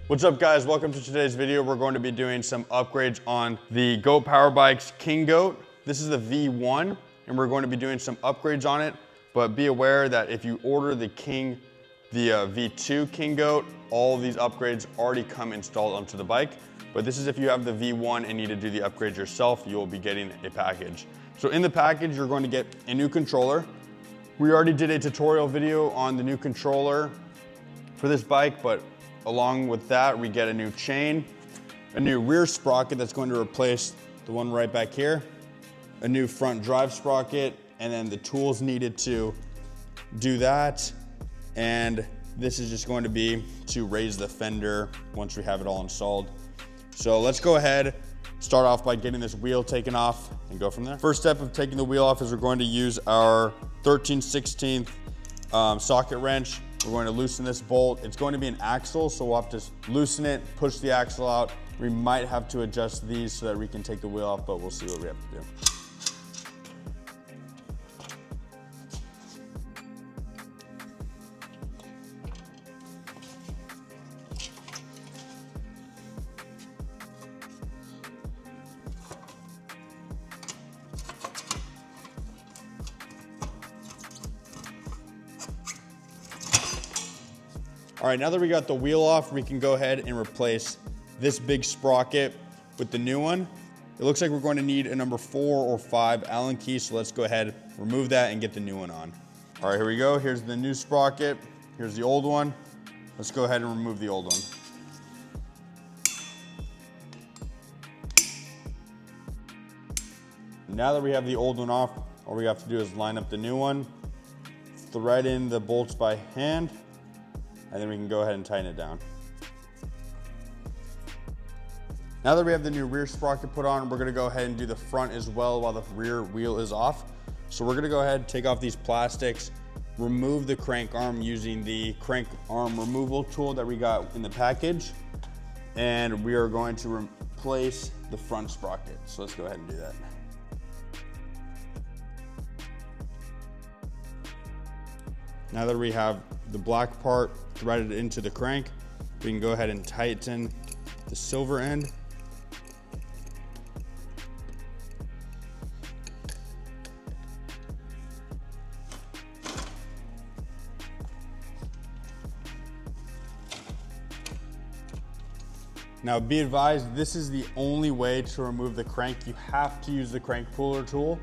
What's up guys, welcome to today's video. We're going to be doing some upgrades on the Goat Power Bike's King Goat. This is the V1 and we're going to be doing some upgrades on it, but be aware that if you order the V2 King Goat, all of these upgrades already come installed onto the bike. But this is if you have the V1 and need to do the upgrades yourself, you will be getting a package. So in the package, you're going to get a new controller. We already did a tutorial video on the new controller for this bike, but along with that, we get a new chain, a new rear sprocket that's going to replace the one right back here, a new front drive sprocket, and then the tools needed to do that. And this is just going to be to raise the fender once we have it all installed. So let's go ahead, start off by getting this wheel taken off and go from there. First step of taking the wheel off is we're going to use our 13/16 socket wrench. We're going to loosen this bolt. It's going to be an axle, so we'll have to loosen it, push the axle out. We might have to adjust these so that we can take the wheel off, but we'll see what we have to do. All right, now that we got the wheel off, we can go ahead and replace this big sprocket with the new one. It looks like we're going to need a number 4 or 5 Allen key, so let's go ahead, remove that and get the new one on. All right, here we go. Here's the new sprocket. Here's the old one. Let's go ahead and remove the old one. Now that we have the old one off, all we have to do is line up the new one, thread in the bolts by hand, and then we can go ahead and tighten it down. Now that we have the new rear sprocket put on, we're gonna go ahead and do the front as well while the rear wheel is off. So we're gonna go ahead and take off these plastics, remove the crank arm using the crank arm removal tool that we got in the package, and we are going to replace the front sprocket. So let's go ahead and do that. Now that we have the black part threaded into the crank, we can go ahead and tighten the silver end. Now be advised, this is the only way to remove the crank. You have to use the crank puller tool.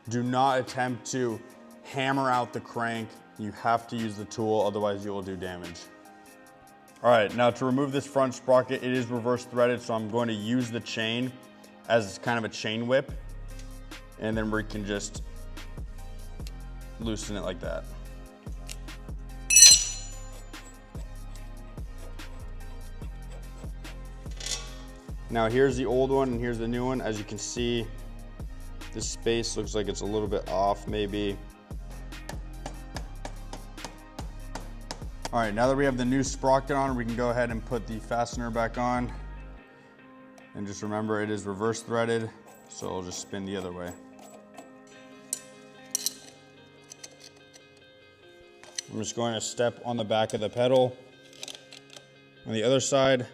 Do not attempt to hammer out the crank. You have to use the tool, otherwise you will do damage. All right, now to remove this front sprocket, it is reverse threaded, so I'm going to use the chain as kind of a chain whip, and then we can just loosen it like that. Now here's the old one and here's the new one. As you can see, this space looks like it's a little bit off maybe. All right, now that we have the new sprocket on, we can go ahead and put the fastener back on. And just remember, it is reverse threaded, so it'll just spin the other way. I'm just going to step on the back of the pedal on the other side,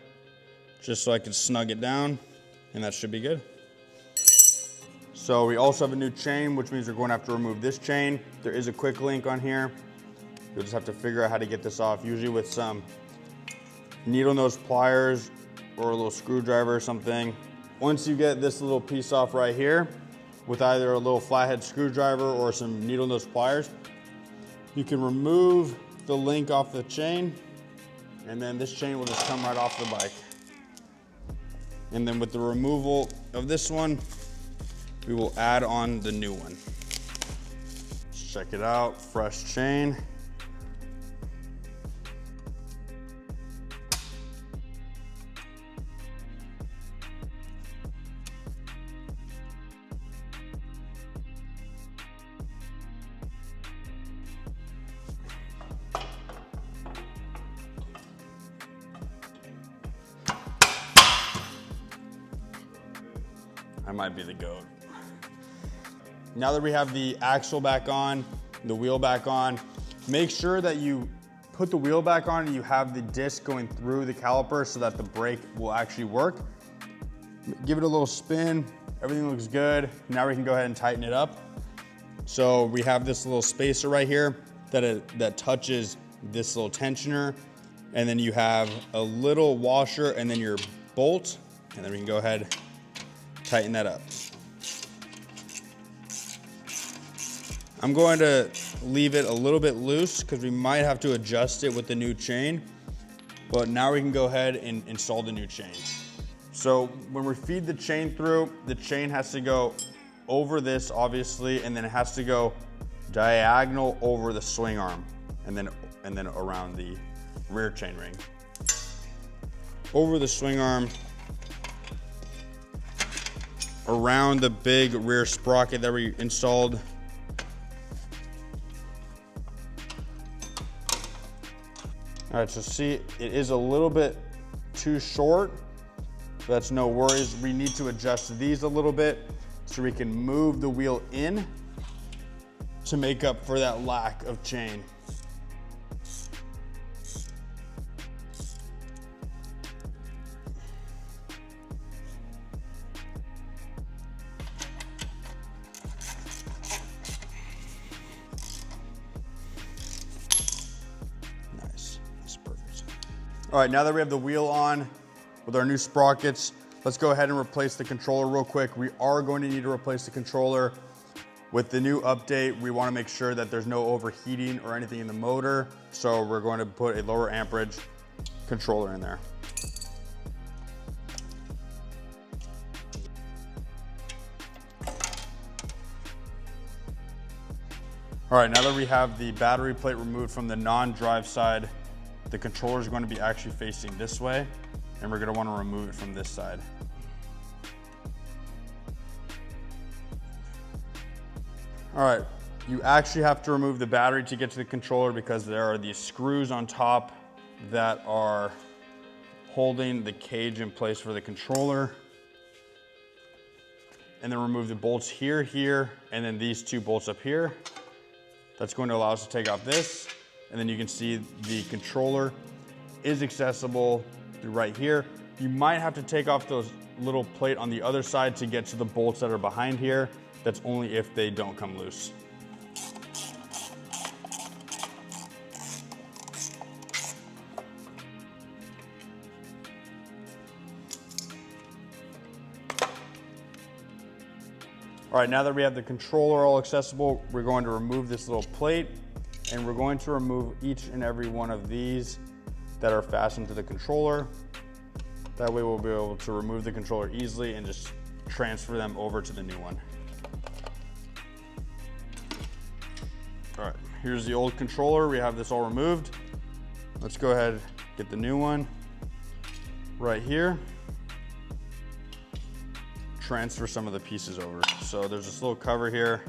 just so I can snug it down, and that should be good. So we also have a new chain, which means we're going to have to remove this chain. There is a quick link on here. You'll just have to figure out how to get this off, usually with some needle nose pliers or a little screwdriver or something. Once you get this little piece off right here, with either a little flathead screwdriver or some needle nose pliers, you can remove the link off the chain, and then this chain will just come right off the bike. And then with the removal of this one, we will add on the new one. Check it out, fresh chain. I might be the goat. Now that we have the axle back on, the wheel back on, make sure that you put the wheel back on, you have the disc going through the caliper so that the brake will actually work. Give it a little spin, everything looks good. Now we can go ahead and tighten it up. So we have this little spacer right here that touches this little tensioner, and then you have a little washer and then your bolt, and then we can go ahead and tighten that up. I'm going to leave it a little bit loose because we might have to adjust it with the new chain, but now we can go ahead and install the new chain. So when we feed the chain through, the chain has to go over this obviously, and then it has to go diagonal over the swing arm, and then around the rear chain ring. Over the swing arm, around the big rear sprocket that we installed. All right, so see, it is a little bit too short. That's no worries. We need to adjust these a little bit so we can move the wheel in to make up for that lack of chain. Nice, that's perfect. All right, now that we have the wheel on with our new sprockets, let's go ahead and replace the controller real quick. We are going to need to replace the controller. With the new update, we want to make sure that there's no overheating or anything in the motor. So we're going to put a lower amperage controller in there. All right, now that we have the battery plate removed from the non-drive side, the controller is going to be actually facing this way, and we're going to want to remove it from this side. All right, you actually have to remove the battery to get to the controller because there are these screws on top that are holding the cage in place for the controller. And then remove the bolts here, and then these two bolts up here. That's going to allow us to take off this. And then you can see the controller is accessible through right here. You might have to take off those little plate on the other side to get to the bolts that are behind here. That's only if they don't come loose. All right, now that we have the controller all accessible, we're going to remove this little plate, and we're going to remove each and every one of these that are fastened to the controller. That way we'll be able to remove the controller easily and just transfer them over to the new one. All right, here's the old controller. We have this all removed. Let's go ahead and get the new one right here. Transfer some of the pieces over. So there's this little cover here.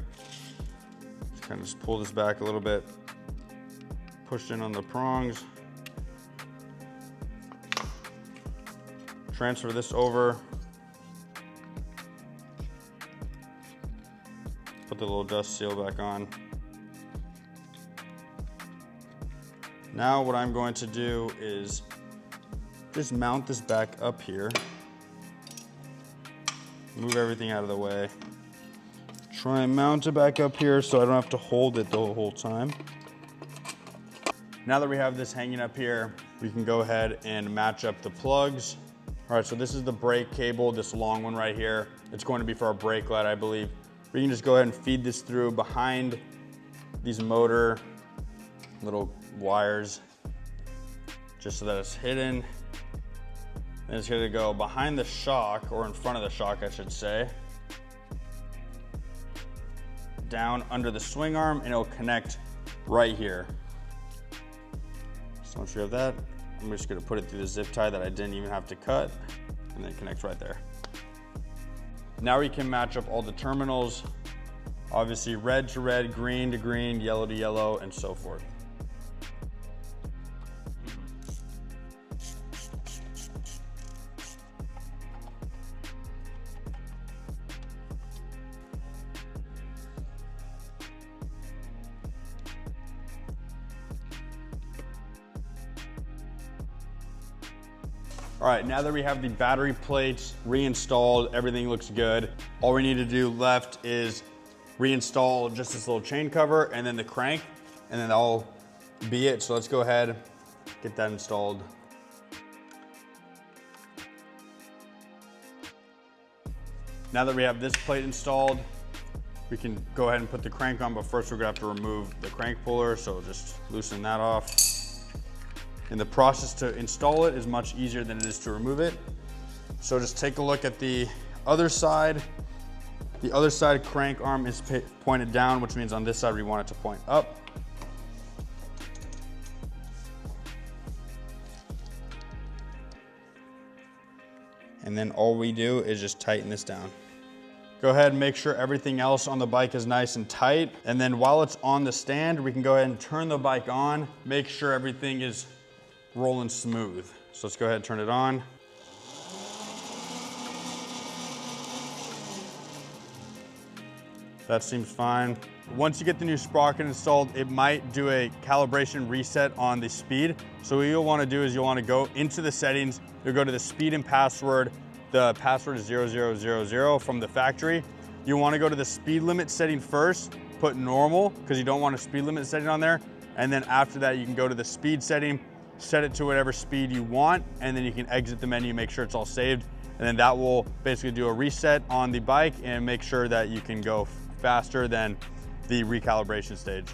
Kind of just pull this back a little bit. Push in on the prongs. Transfer this over. Put the little dust seal back on. Now what I'm going to do is just mount this back up here. Move everything out of the way. Try and mount it back up here so I don't have to hold it the whole time. Now that we have this hanging up here, we can go ahead and match up the plugs. All right, so this is the brake cable, this long one right here. It's going to be for our brake light, I believe. We can just go ahead and feed this through behind these motor little wires, just so that it's hidden. And it's gonna go behind the shock, or in front of the shock, I should say, down under the swing arm, and it'll connect right here. So once you have that, I'm just gonna put it through the zip tie that I didn't even have to cut, and then it connects right there. Now we can match up all the terminals, obviously red to red, green to green, yellow to yellow, and so forth. All right, now that we have the battery plates reinstalled, everything looks good. All we need to do left is reinstall just this little chain cover and then the crank, and then that'll be it. So let's go ahead, get that installed. Now that we have this plate installed, we can go ahead and put the crank on, but first we're gonna have to remove the crank puller, so just loosen that off. And the process to install it is much easier than it is to remove it. So just take a look at the other side. The other side crank arm is pointed down, which means on this side we want it to point up. And then all we do is just tighten this down. Go ahead and make sure everything else on the bike is nice and tight. And then while it's on the stand, we can go ahead and turn the bike on, make sure everything is rolling smooth. So let's go ahead and turn it on. That seems fine. Once you get the new sprocket installed, it might do a calibration reset on the speed. So what you'll want to do is you'll want to go into the settings, you'll go to the speed and password. The password is 0000 from the factory. You want to go to the speed limit setting first, put normal, because you don't want a speed limit setting on there. And then after that, you can go to the speed setting, set it to whatever speed you want, and then you can exit the menu, make sure it's all saved. And then that will basically do a reset on the bike and make sure that you can go faster than the recalibration stage.